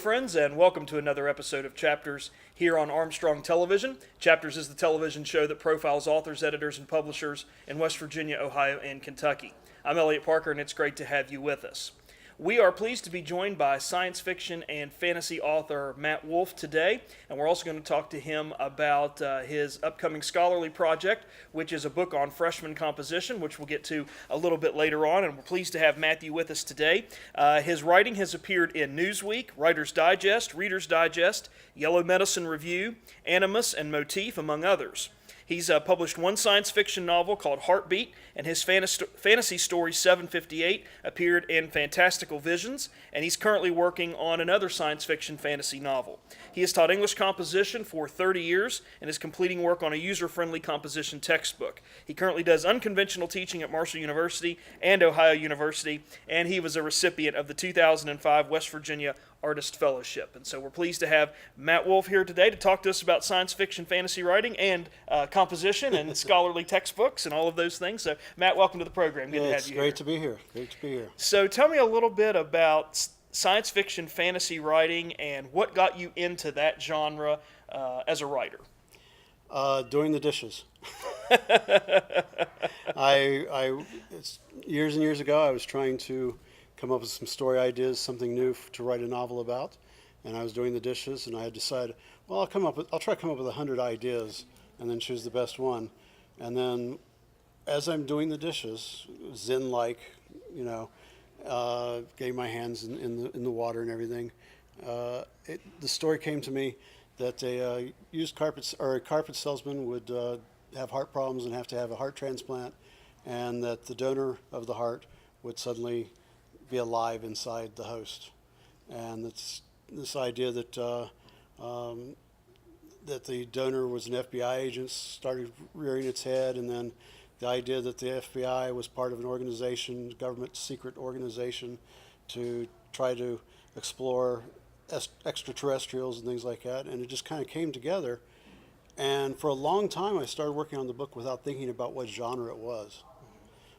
friends, and welcome to another episode of Chapters here on Armstrong Television. Chapters is the television show that profiles authors, editors, and publishers in West Virginia, Ohio, and Kentucky. I'm Eliot Parker, and it's great to have you with us. We are pleased to be joined by science fiction and fantasy author Matt Wolfe today, and we're also going to talk to him about his upcoming scholarly project, which is a book on freshman composition, which we'll get to a little bit later on, and we're pleased to have Matthew with us today. His writing has appeared in Newsweek, Writer's Digest, Reader's Digest, Yellow Medicine Review, Animus, and Motif, among others. He's published one science fiction novel called Heartbeat, and his fantasy story 758 appeared in Fantastical Visions, and he's currently working on another science fiction fantasy novel. He has taught English composition for 30 years and is completing work on a user-friendly composition textbook. He currently does unconventional teaching at Marshall University and Ohio University, and he was a recipient of the 2005 West Virginia Artist Fellowship. And so we're pleased to have Matt Wolfe here today to talk to us about science fiction fantasy writing and composition and scholarly textbooks and all of those things. So Matt, welcome to the program. Good to have you here. It's great to be here. Great to be here. So tell me a little bit about science fiction fantasy writing and what got you into that genre as a writer. Doing the dishes. It's years and years ago, I was trying to come up with some story ideas, something new to write a novel about, and I was doing the dishes, and I had decided, well, I'll try to come up with 100 ideas, and then choose the best one, and then as I'm doing the dishes, Zen-like, getting my hands in the water and everything, the story came to me that a carpet salesman would have heart problems and have to have a heart transplant, and that the donor of the heart would suddenly be alive inside the host. And it's this idea that that the donor was an FBI agent started rearing its head, and then the idea that the FBI was part of an organization, government secret organization, to try to explore extraterrestrials and things like that, and it just kind of came together. And for a long time I started working on the book without thinking about what genre it was.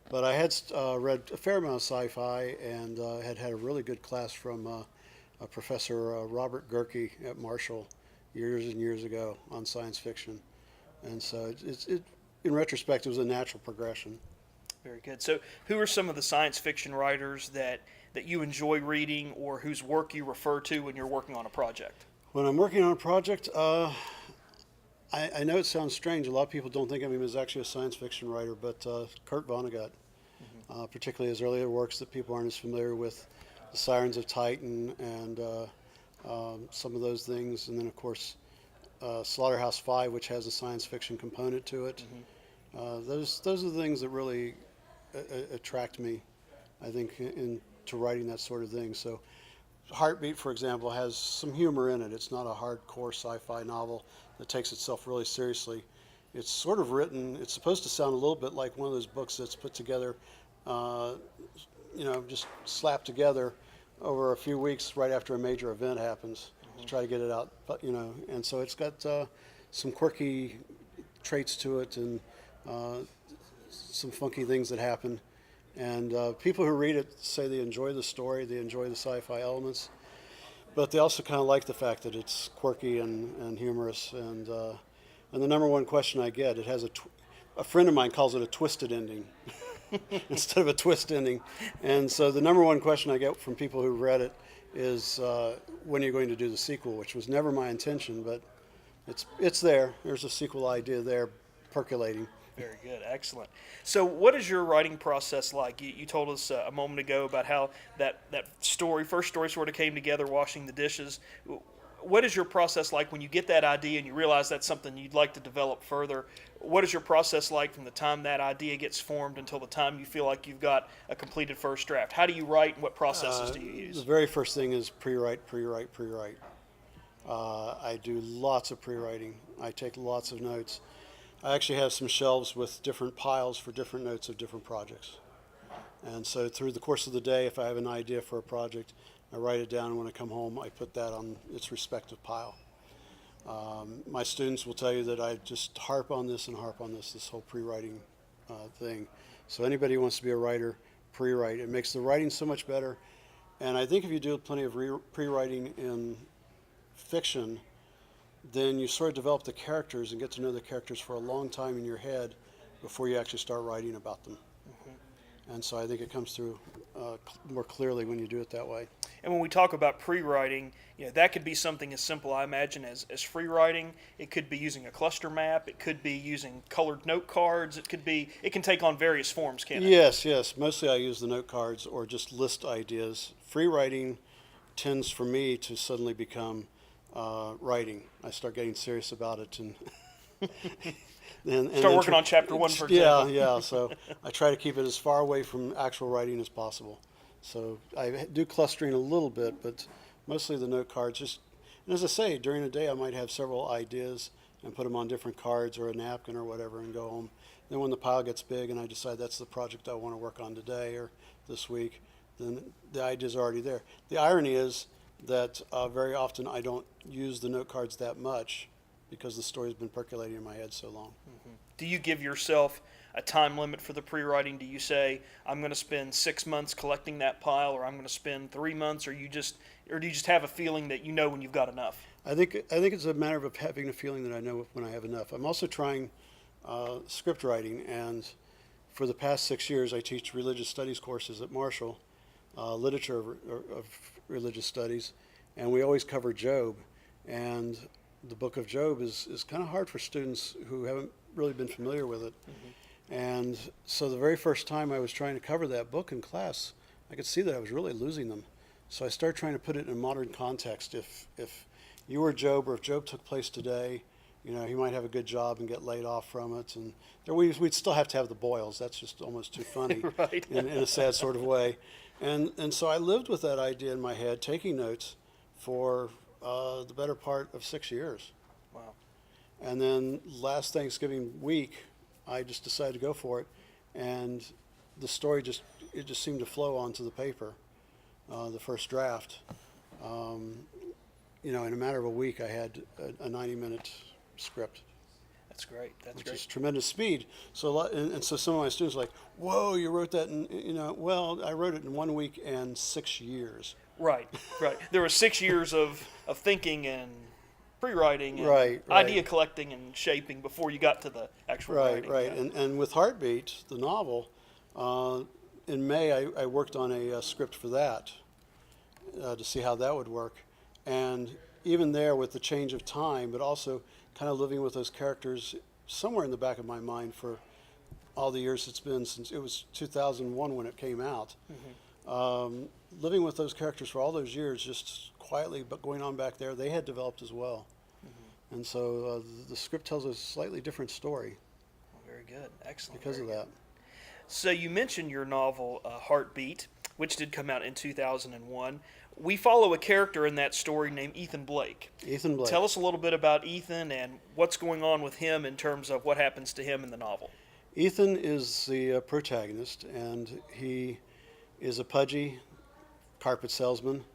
But I had read a fair amount of sci-fi and had a really good class from Professor Robert Gerke at Marshall years and years ago on science fiction. And so in retrospect, it was a natural progression. Very good. So who are some of the science fiction writers that you enjoy reading or whose work you refer to when you're working on a project? When I'm working on a project, I know it sounds strange. A lot of people don't think of him as actually a science fiction writer, but Kurt Vonnegut, particularly his earlier works that people aren't as familiar with, The Sirens of Titan and some of those things. And then, of course, Slaughterhouse-Five, which has a science fiction component to it. Those are the things that really attract me, I think, into writing that sort of thing. So Heartbeat, for example, has some humor in it. It's not a hardcore sci-fi novel that takes itself really seriously. It's sort of written, it's supposed to sound a little bit like one of those books that's put together, just slapped together over a few weeks right after a major event happens to try to get it out. But and so it's got some quirky traits to it and some funky things that happen. And people who read it say they enjoy the story, they enjoy the sci-fi elements, but they also kind of like the fact that it's quirky and humorous. And the number one question I get, it has a friend of mine calls it a twisted ending instead of a twist ending. And so the number one question I get from people who read it is, when are you going to do the sequel? Which was never my intention, but it's there. There's a sequel idea there percolating. Very good. Excellent. So what is your writing process like? You told us a moment ago about how that first story sort of came together, washing the dishes. What is your process like when you get that idea and you realize that's something you'd like to develop further? What is your process like from the time that idea gets formed until the time you feel like you've got a completed first draft? How do you write and what processes do you use? The very first thing is pre-write. I do lots of pre-writing. I take lots of notes. I actually have some shelves with different piles for different notes of different projects. And so through the course of the day, if I have an idea for a project, I write it down, and when I come home, I put that on its respective pile. My students will tell you that I just harp on this, this whole pre-writing thing. So anybody who wants to be a writer, pre-write. It makes the writing so much better. And I think if you do plenty of pre-writing in fiction, then you sort of develop the characters and get to know the characters for a long time in your head before you actually start writing about them. And so I think it comes through more clearly when you do it that way. And when we talk about pre-writing, that could be something as simple, I imagine, as free writing. It could be using a cluster map. It could be using colored note cards. It can take on various forms, can't it? Yes. Mostly I use the note cards or just list ideas. Free writing tends for me to suddenly become writing. I start getting serious about it and Start working on chapter 1, for example. Yeah. So I try to keep it as far away from actual writing as possible. So I do clustering a little bit, but mostly the note cards. And as I say, during the day I might have several ideas and put them on different cards or a napkin or whatever and go home. Then when the pile gets big and I decide that's the project I want to work on today or this week, then the ideas are already there. The irony is that very often I don't use the note cards that much because the story's been percolating in my head so long. Do you give yourself a time limit for the pre-writing? Do you say, I'm going to spend 6 months collecting that pile, or I'm going to spend 3 months, or do you just have a feeling that you know when you've got enough? I think it's a matter of having a feeling that I know when I have enough. I'm also trying script writing, and for the past 6 years I teach religious studies courses at Marshall, literature of religious studies, and we always cover Job. And the book of Job is kind of hard for students who haven't really been familiar with it. And so the very first time I was trying to cover that book in class, I could see that I was really losing them. So I started trying to put it in a modern context. If you were Job, or if Job took place today, he might have a good job and get laid off from it. And we'd still have to have the boils. That's just almost too funny. Right. in a sad sort of way. And so I lived with that idea in my head, taking notes for the better part of 6 years. Wow. And then last Thanksgiving week, I just decided to go for it, and the story just seemed to flow onto the paper, the first draft. In a matter of a week, I had a 90-minute script. That's great. Which is tremendous speed. So and so some of my students are like, "Whoa, you wrote that in well, I wrote it in 1 week and 6 years." Right. There were 6 years of thinking and pre-writing and Right. idea collecting and shaping before you got to the actual writing. Right. And with Heartbeat, the novel, in May I worked on a script for that to see how that would work. And even there, with the change of time, but also kind of living with those characters somewhere in the back of my mind for all the years it's been since it was 2001 when it came out. Living with those characters for all those years, just quietly, but going on back there, they had developed as well. And so the script tells a slightly different story. Well, very good. Excellent. Because of that. So you mentioned your novel, Heartbeat, which did come out in 2001. We follow a character in that story named Ethan Blake. Ethan Blake. Tell us a little bit about Ethan and what's going on with him in terms of what happens to him in the novel. Ethan is the protagonist, and he is a pudgy carpet salesman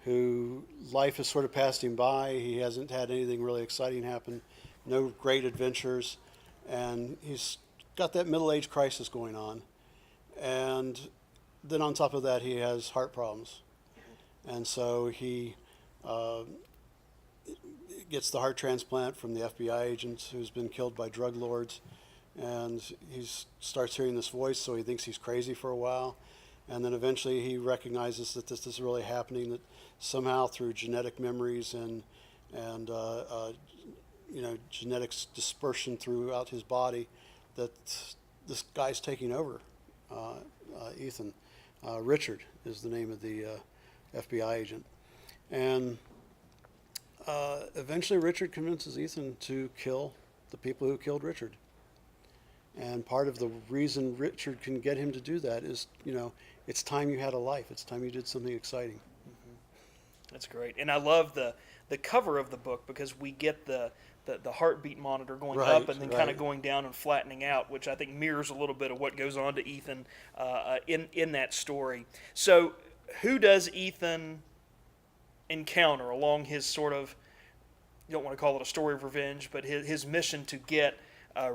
who life has sort of passed him by. He hasn't had anything really exciting happen, no great adventures, and he's got that middle-age crisis going on. And then on top of that, he has heart problems. And so he gets the heart transplant from the FBI agent who's been killed by drug lords. And he starts hearing this voice, so he thinks he's crazy for a while. And then eventually he recognizes that this is really happening, that somehow through genetic memories and genetics dispersion throughout his body, that this guy's taking over Ethan. Richard is the name of the FBI agent. And eventually Richard convinces Ethan to kill the people who killed Richard. And part of the reason Richard can get him to do that is, it's time you had a life. It's time you did something exciting. That's great. And I love the cover of the book, because we get the heartbeat monitor going up and then kind of going down and flattening out, which I think mirrors a little bit of what goes on to Ethan in that story. So who does Ethan encounter along his sort of, you don't want to call it a story of revenge, but his mission to get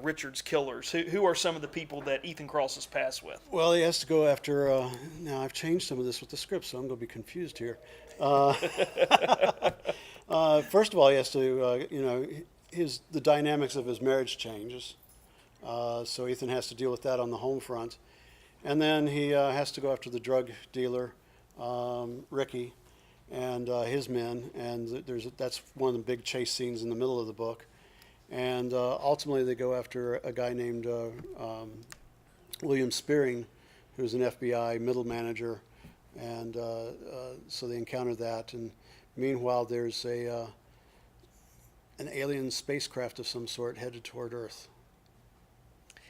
Richard's killers? Who are some of the people that Ethan crosses paths with? Well, he has to go after. Now I've changed some of this with the script, so I'm going to be confused here. Uh, First of all, he has to, the dynamics of his marriage changes. So Ethan has to deal with that on the home front, and then he has to go after the drug dealer, Ricky, and his men, and that's one of the big chase scenes in the middle of the book. And ultimately, they go after a guy named William Spearing, who's an FBI middle manager, and so they encounter that. And meanwhile, there's an alien spacecraft of some sort headed toward Earth.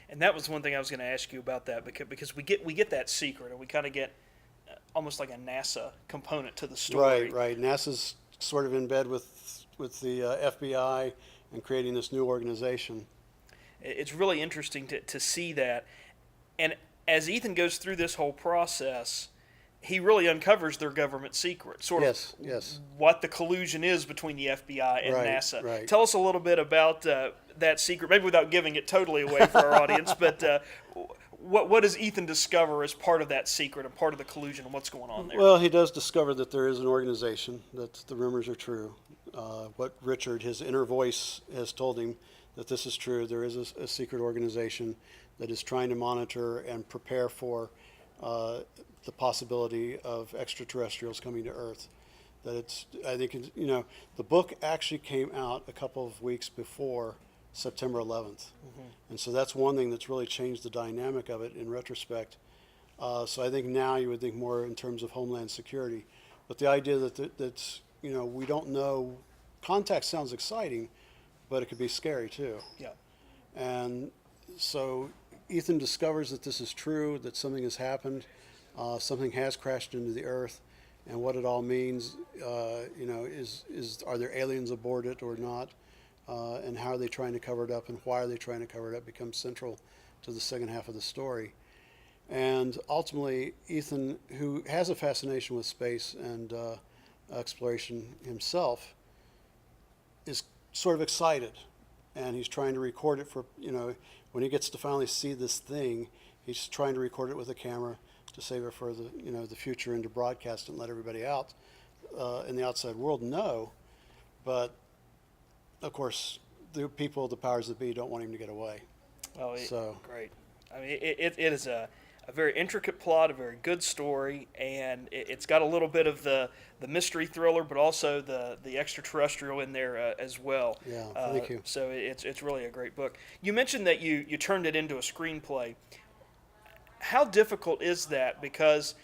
And that was one thing I was going to ask you about that, because we get that secret, and we kind of get almost like a NASA component to the story. Right. NASA's sort of in bed with the FBI and creating this new organization. It's really interesting to see that. And as Ethan goes through this whole process, he really uncovers their government secret, sort of what the collusion is between the FBI and NASA. Right. Tell us a little bit about that secret, maybe without giving it totally away for our audience, but what does Ethan discover as part of that secret and part of the collusion, and what's going on there? Well, he does discover that there is an organization, that the rumors are true. What Richard, his inner voice, has told him, that this is true. There is a secret organization that is trying to monitor and prepare for the possibility of extraterrestrials coming to Earth. I think, the book actually came out a couple of weeks before September 11th. And so that's one thing that's really changed the dynamic of it in retrospect. So I think now you would think more in terms of Homeland Security. But the idea that we don't know, contact sounds exciting, but it could be scary too. Yeah. And so Ethan discovers that this is true, that something has happened, something has crashed into the Earth, and what it all means. Are there aliens aboard it or not? And how are they trying to cover it up, and why are they trying to cover it up, becomes central to the second half of the story. And ultimately, Ethan, who has a fascination with space and exploration himself, is sort of excited, and he's trying to record it for, when he gets to finally see this thing, he's trying to record it with a camera to save it for the future and to broadcast it and let everybody out in the outside world know. But of course, the powers that be, don't want him to get away. Oh, great. I mean, it is a very intricate plot, a very good story, and it's got a little bit of the mystery thriller, but also the extraterrestrial in there as well. Yeah, thank you. So it's really a great book. You mentioned that you turned it into a screenplay. How difficult is that? Because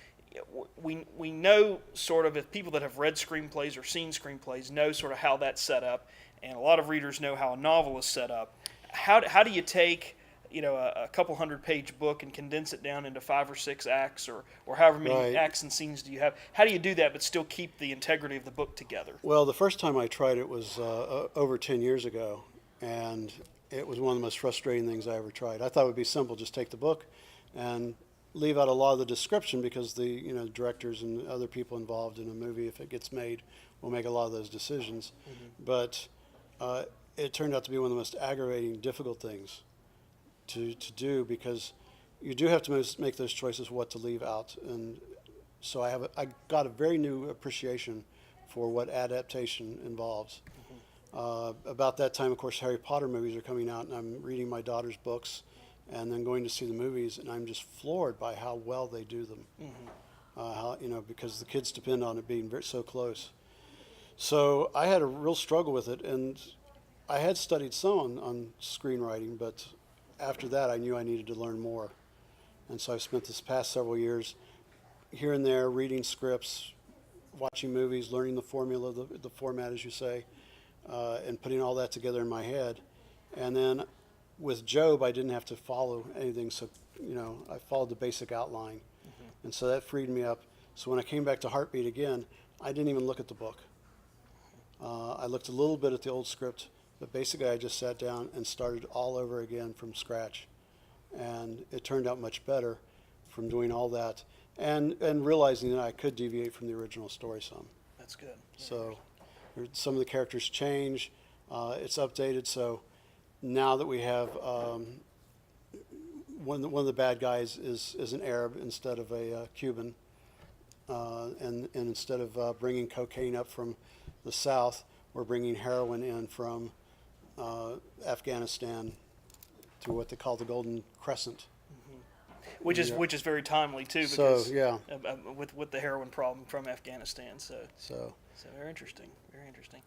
we know sort of, if people that have read screenplays or seen screenplays know sort of how that's set up, and a lot of readers know how a novel is set up. How do you take a couple 100-page book and condense it down into 5 or 6 acts, or however many acts and scenes do you have? How do you do that but still keep the integrity of the book together? Well, the first time I tried it was over 10 years ago, and it was one of the most frustrating things I ever tried. I thought it would be simple, just take the book and leave out a lot of the description, because the directors and other people involved in a movie, if it gets made, will make a lot of those decisions. But it turned out to be one of the most aggravating, difficult things to do, because you do have to make those choices what to leave out. And so I got a very new appreciation for what adaptation involves. About that time, of course, Harry Potter movies are coming out, and I'm reading my daughter's books and then going to see the movies, and I'm just floored by how well they do them. Because the kids depend on it being so close. So I had a real struggle with it, and I had studied some on screenwriting, but after that I knew I needed to learn more. And so I've spent this past several years here and there reading scripts, watching movies, learning the formula, the format, as you say, and putting all that together in my head. And then with Job, I didn't have to follow anything, so I followed the basic outline. And so that freed me up. So when I came back to Heartbeat again, I didn't even look at the book. I looked a little bit at the old script, but basically I just sat down and started all over again from scratch. And it turned out much better from doing all that and realizing that I could deviate from the original story some. That's good. So some of the characters change. It's updated, so now that we have one of the bad guys is an Arab instead of a Cuban, and instead of bringing cocaine up from the south, we're bringing heroin in from Afghanistan through what they call the Golden Crescent. Which is very timely too, So because yeah, with the heroin problem from Afghanistan. So so very interesting, very interesting.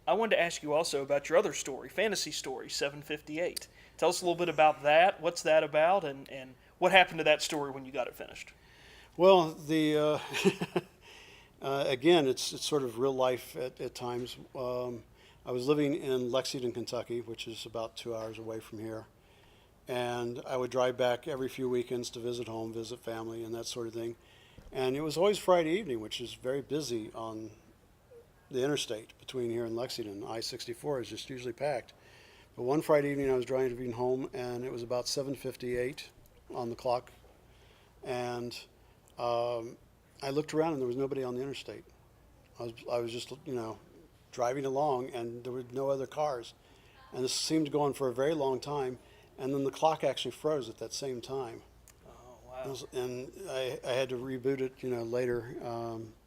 I wanted to ask you also about your other story, Fantasy Story 758. Tell us a little bit about that. What's that about, and what happened to that story when you got it finished? well, the again, it's sort of real life at times. I was living in Lexington, Kentucky, which is about 2 hours away from here, and I would drive back every few weekends to visit home, visit family, and that sort of thing. And it was always Friday evening, which is very busy on the interstate between here and Lexington. I-64 is just usually packed. But one Friday evening, I was driving home, and it was about 7:58 on the clock, and I looked around, and there was nobody on the interstate. I was just, driving along, and there were no other cars. And this seemed to go on for a very long time, and then the clock actually froze at that same time. Oh, wow. And I had to reboot it, later,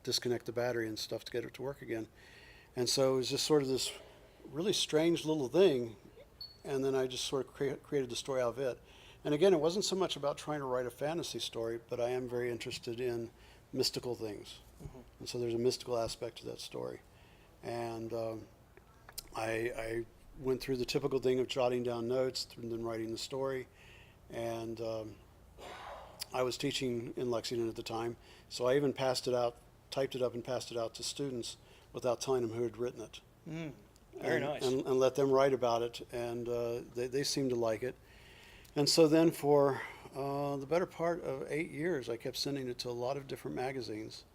disconnect the battery and stuff to get it to work again. And so it was just sort of this really strange little thing, and then I just sort of created the story out of it. And again, it wasn't so much about trying to write a fantasy story, but I am very interested in mystical things. And so there's a mystical aspect to that story. And I went through the typical thing of jotting down notes and then writing the story. And I was teaching in Lexington at the time, so I even passed it out, typed it up and passed it out to students without telling them who had written it. Very nice. And let them write about it, and they seemed to like it. And so then for the better part of 8 years, I kept sending it to a lot of different magazines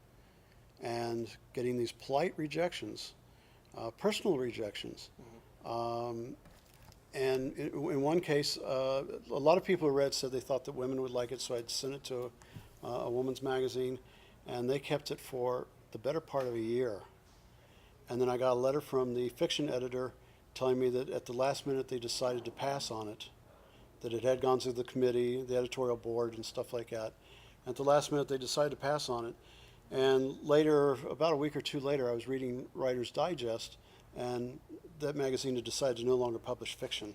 and getting these polite rejections, personal rejections. And in one case, a lot of people who read said they thought that women would like it, so I'd sent it to a woman's magazine, and they kept it for the better part of a year. And then I got a letter from the fiction editor telling me that at the last minute they decided to pass on it, that it had gone through the committee, the editorial board, and stuff like that. At the last minute they decided to pass on it. And later, about a week or two later, I was reading Writer's Digest, and that magazine had decided to no longer publish fiction.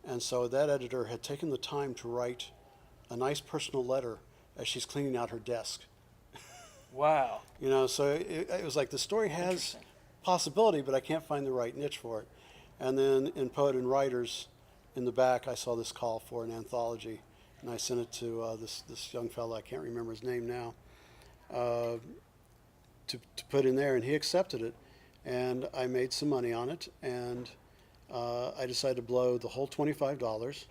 And so that editor had taken the time to write a nice personal letter as she's cleaning out her desk. Wow. So it was like the story has possibility, but I can't find the right niche for it. And then in Poet and Writers, in the back, I saw this call for an anthology, and I sent it to this young fellow, I can't remember his name now, to put in there, and he accepted it. And I made some money on it, and I decided to blow the whole $25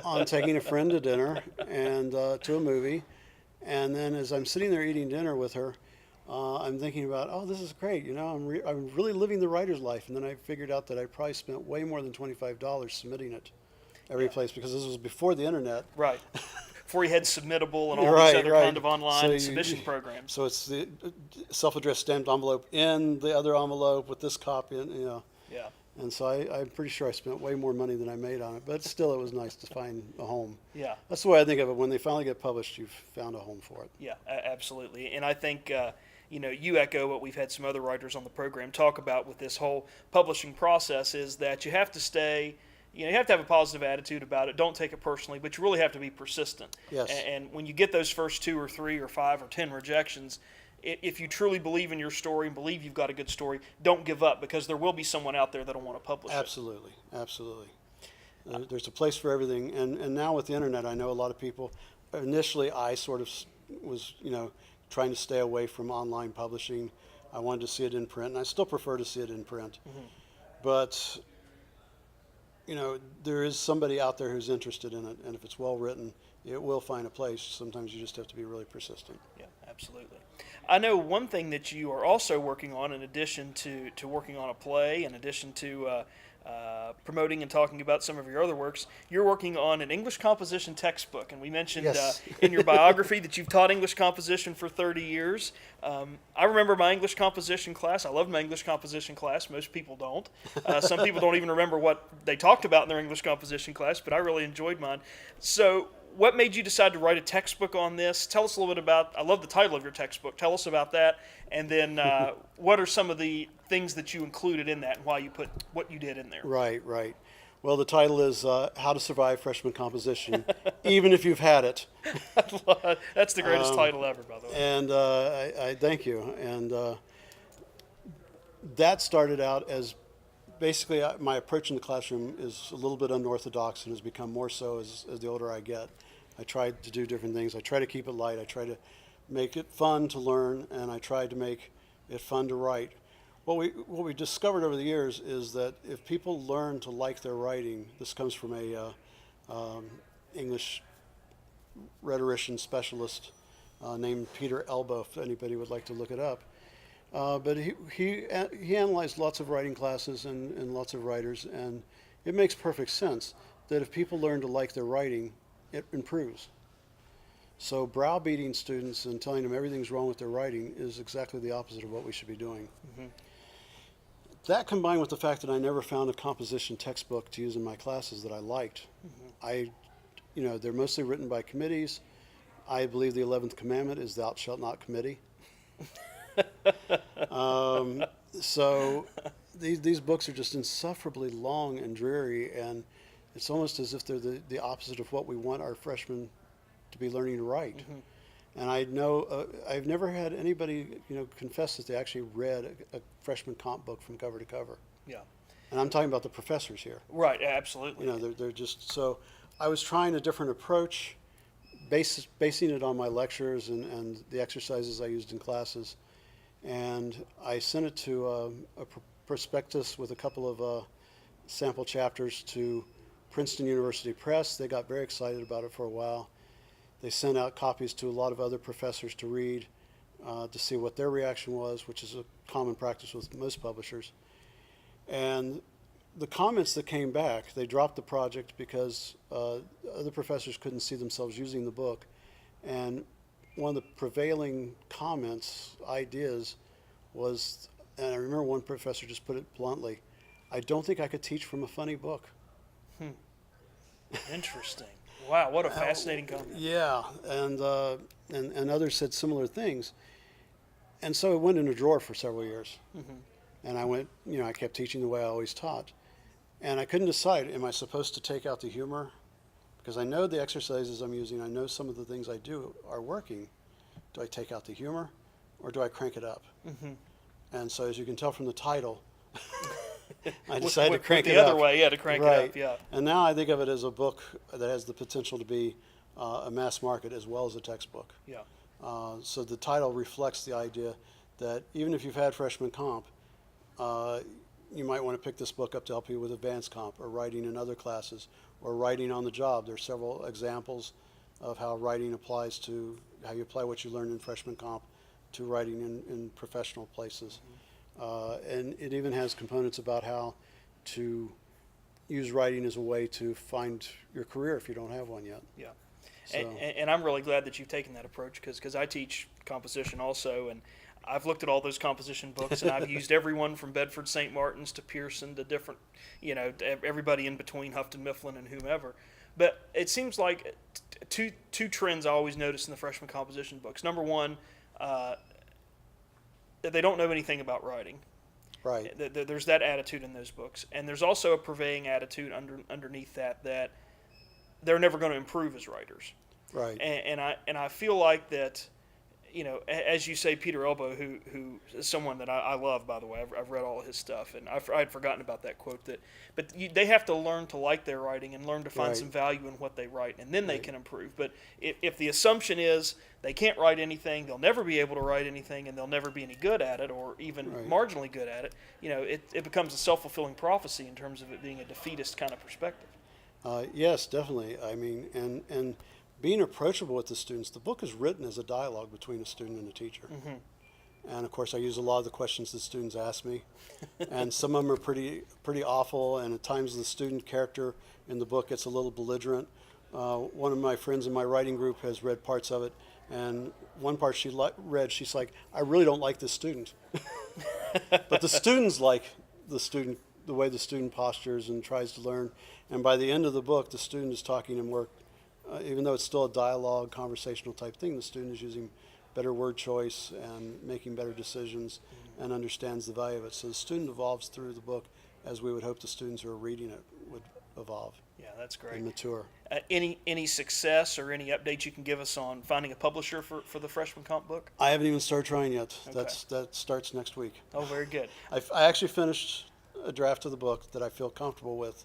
on taking a friend to dinner and to a movie. And then as I'm sitting there eating dinner with her, I'm thinking about, oh, this is great. I'm really living the writer's life. And then I figured out that I probably spent way more than $25 submitting it every place, because this was before the internet. Right. Before you had Submittable and all these other kind of online submission programs. So it's the self-addressed stamped envelope in the other envelope with this copy, Yeah. And so I'm pretty sure I spent way more money than I made on it, but still it was nice to find a home. Yeah. That's the way I think of it. When they finally get published, you've found a home for it. Yeah, absolutely. And I think, you echo what we've had some other writers on the program talk about with this whole publishing process, is that you have to stay, you have to have a positive attitude about it. Don't take it personally, but you really have to be persistent. Yes. And when you get those first 2 or 3 or 5 or 10 rejections, if you truly believe in your story and believe you've got a good story, don't give up, because there will be someone out there that'll want to publish it. Absolutely. There's a place for everything. And now with the internet, I know a lot of people, initially I sort of was, trying to stay away from online publishing. I wanted to see it in print, and I still prefer to see it in print. But, there is somebody out there who's interested in it, and if it's well written, it will find a place. Sometimes you just have to be really persistent. Yeah, absolutely. I know one thing that you are also working on, in addition to working on a play, in addition to promoting and talking about some of your other works. You're working on an English composition textbook, and we mentioned Yes. in your biography that you've taught English composition for 30 years. I remember my English composition class. I loved my English composition class. Most people don't. Some people don't even remember what they talked about in their English composition class, but I really enjoyed mine. So what made you decide to write a textbook on this? Tell us a little bit about, I love the title of your textbook. Tell us about that. And then what are some of the things that you included in that and why you put what you did in there? Right, right. Well, the title is How to Survive Freshman Composition, even if you've had it. That's the greatest title ever, by the way. And I thank you. And that started out as basically my approach in the classroom is a little bit unorthodox and has become more so as the older I get. I tried to do different things. I try to keep it light. I try to make it fun to learn, and I tried to make it fun to write. What we discovered over the years is that if people learn to like their writing, this comes from a English rhetorician specialist named Peter Elbow, if anybody would like to look it up. But he analyzed lots of writing classes and lots of writers, and it makes perfect sense that if people learn to like their writing, it improves. So browbeating students and telling them everything's wrong with their writing is exactly the opposite of what we should be doing. Mm-hmm. That combined with the fact that I never found a composition textbook to use in my classes that I liked. Mm-hmm. They're mostly written by committees. I believe the 11th commandment is thou shalt not committee. So these books are just insufferably long and dreary, and it's almost as if they're the opposite of what we want our freshmen to be learning to write. Mm-hmm. And I know I've never had anybody confess that they actually read a freshman comp book from cover to cover. Yeah. And I'm talking about the professors here. Right. Absolutely. They're just so. I was trying a different approach, basing it on my lectures and the exercises I used in classes. And I sent it to a prospectus with a couple of sample chapters to Princeton University Press. They got very excited about it for a while. They sent out copies to a lot of other professors to read, to see what their reaction was, which is a common practice with most publishers. And the comments that came back, they dropped the project because other professors couldn't see themselves using the book. And one of the prevailing ideas was, and I remember one professor just put it bluntly, I don't think I could teach from a funny book. Interesting. Wow, what a fascinating comment. Yeah, and others said similar things. And so it went in a drawer for several years. Mm-hmm. And I kept teaching the way I always taught. And I couldn't decide, am I supposed to take out the humor? Because I know the exercises I'm using, I know some of the things I do are working. Do I take out the humor or do I crank it up? Mm-hmm. And so as you can tell from the title, I decided to crank it up. The other way, to crank it up, yeah. And now I think of it as a book that has the potential to be a mass market as well as a textbook. Yeah. So the title reflects the idea that even if you've had freshman comp, you might want to pick this book up to help you with advanced comp or writing in other classes or writing on the job. There's several examples of how writing applies to how you apply what you learned in freshman comp to writing in professional places. And it even has components about how to use writing as a way to find your career if you don't have one yet. Yeah. So. And I'm really glad that you've taken that approach because I teach composition also, and I've looked at all those composition books, and I've used everyone from Bedford St. Martin's to Pearson to different, everybody in between, Houghton Mifflin and whomever. But it seems like two trends I always notice in the freshman composition books. Number one, they don't know anything about writing. Right. There's that attitude in those books, and there's also a purveying attitude underneath that they're never going to improve as writers. Right. And I feel like that, as you say, Peter Elbow, who is someone that I love, by the way. I've read all of his stuff, and I had forgotten about that quote. But they have to learn to like their writing and learn to find some value in what they write, and then they can improve. But if the assumption is they can't write anything, they'll never be able to write anything, and they'll never be any good at it, or even marginally good at it, it becomes a self-fulfilling prophecy in terms of it being a defeatist kind of perspective. Yes, definitely. I mean, and being approachable with the students, the book is written as a dialogue between a student and a teacher. Mm-hmm. And of course, I use a lot of the questions the students ask me, and some of them are pretty awful. And at times, the student character in the book gets a little belligerent. One of my friends in my writing group has read parts of it, and one part she read, she's like, "I really don't like this student," but the students like the way the student postures and tries to learn. And by the end of the book, the student is talking in more, even though it's still a dialogue, conversational type thing, the student is using better word choice and making better decisions and understands the value of it. So the student evolves through the book as we would hope the students who are reading it would evolve. Yeah, that's great. And mature. Any success or any updates you can give us on finding a publisher for the freshman comp book? I haven't even started trying yet. Okay. That starts next week. Oh, very good. I actually finished a draft of the book that I feel comfortable with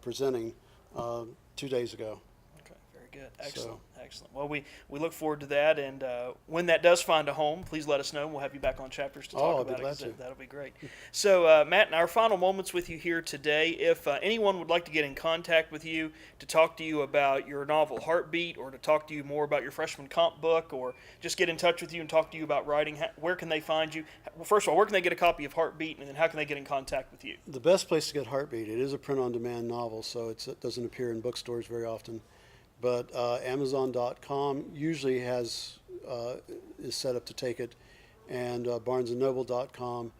presenting 2 days ago. Okay, very good. Excellent. Excellent. Well, we look forward to that, and when that does find a home, please let us know, and we'll have you back on Chapters to talk I'll about be glad it. to. That'll be great. So, Matt, in our final moments with you here today, if anyone would like to get in contact with you to talk to you about your novel Heartbeat, or to talk to you more about your freshman comp book, or just get in touch with you and talk to you about writing, where can they find you? Well, first of all, where can they get a copy of Heartbeat, and then how can they get in contact with you? The best place to get Heartbeat, it is a print-on-demand novel, so it doesn't appear in bookstores very often. But Amazon.com usually is set up to take it, and BarnesandNoble.com.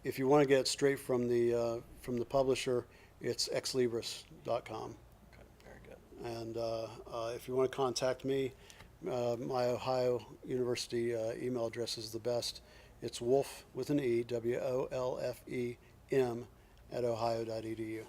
If you want to get it straight from the publisher, it's exlibris.com. Okay, very good. And if you want to contact me, my Ohio University email address is the best. It's Wolfe with an E, WOLFEM @ohio.edu.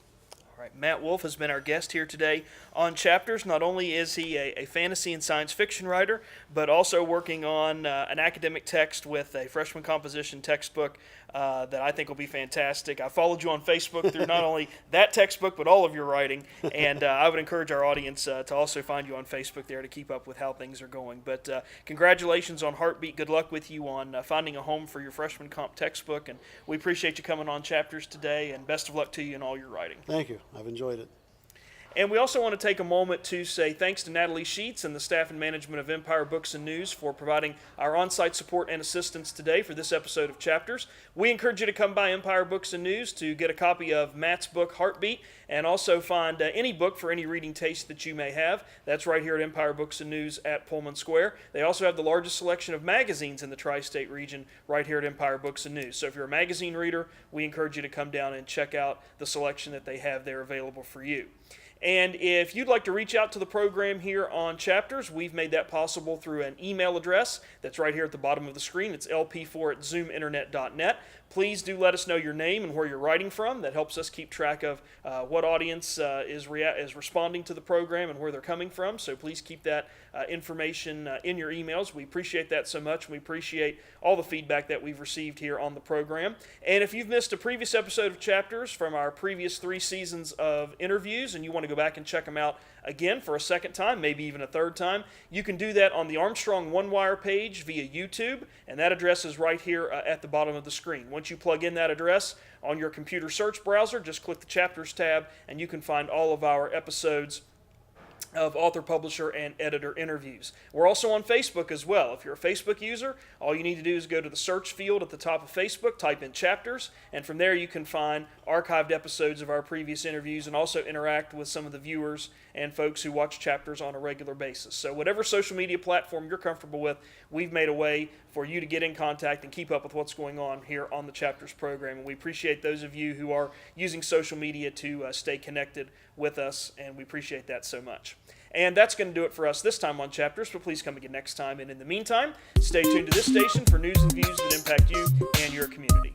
All right, Matt Wolfe has been our guest here today on Chapters. Not only is he a fantasy and science fiction writer, but also working on an academic text with a freshman composition textbook that I think will be fantastic. I followed you on Facebook through not only that textbook, but all of your writing, and I would encourage our audience to also find you on Facebook there to keep up with how things are going. But congratulations on Heartbeat. Good luck with you on finding a home for your freshman comp textbook, and we appreciate you coming on Chapters today, and best of luck to you in all your writing. Thank you. I've enjoyed it. And we also want to take a moment to say thanks to Natalie Sheets and the staff and management of Empire Books and News for providing our on-site support and assistance today for this episode of Chapters. We encourage you to come by Empire Books and News to get a copy of Matt's book, Heartbeat, and also find any book for any reading taste that you may have. That's right here at Empire Books and News at Pullman Square. They also have the largest selection of magazines in the tri-state region right here at Empire Books and News. So if you're a magazine reader, we encourage you to come down and check out the selection that they have there available for you. And if you'd like to reach out to the program here on Chapters, we've made that possible through an email address that's right here at the bottom of the screen. It's lp4@zoominternet.net. Please do let us know your name and where you're writing from. That helps us keep track of what audience is responding to the program and where they're coming from. So please keep that information in your emails. We appreciate that so much. We appreciate all the feedback that we've received here on the program. And if you've missed a previous episode of Chapters from our previous 3 seasons of interviews and you want to go back and check them out again for a second time, maybe even a third time, you can do that on the Armstrong One Wire page via YouTube, and that address is right here at the bottom of the screen. Once you plug in that address on your computer search browser, just click the Chapters tab, and you can find all of our episodes of author, publisher, and editor interviews. We're also on Facebook as well. If you're a Facebook user, all you need to do is go to the search field at the top of Facebook, type in Chapters, and from there you can find archived episodes of our previous interviews and also interact with some of the viewers and folks who watch Chapters on a regular basis. So whatever social media platform you're comfortable with, we've made a way for you to get in contact and keep up with what's going on here on the Chapters program. And we appreciate those of you who are using social media to stay connected with us, and we appreciate that so much. And that's going to do it for us this time on Chapters, but please come again next time. And in the meantime, stay tuned to this station for news and views that impact you and your community.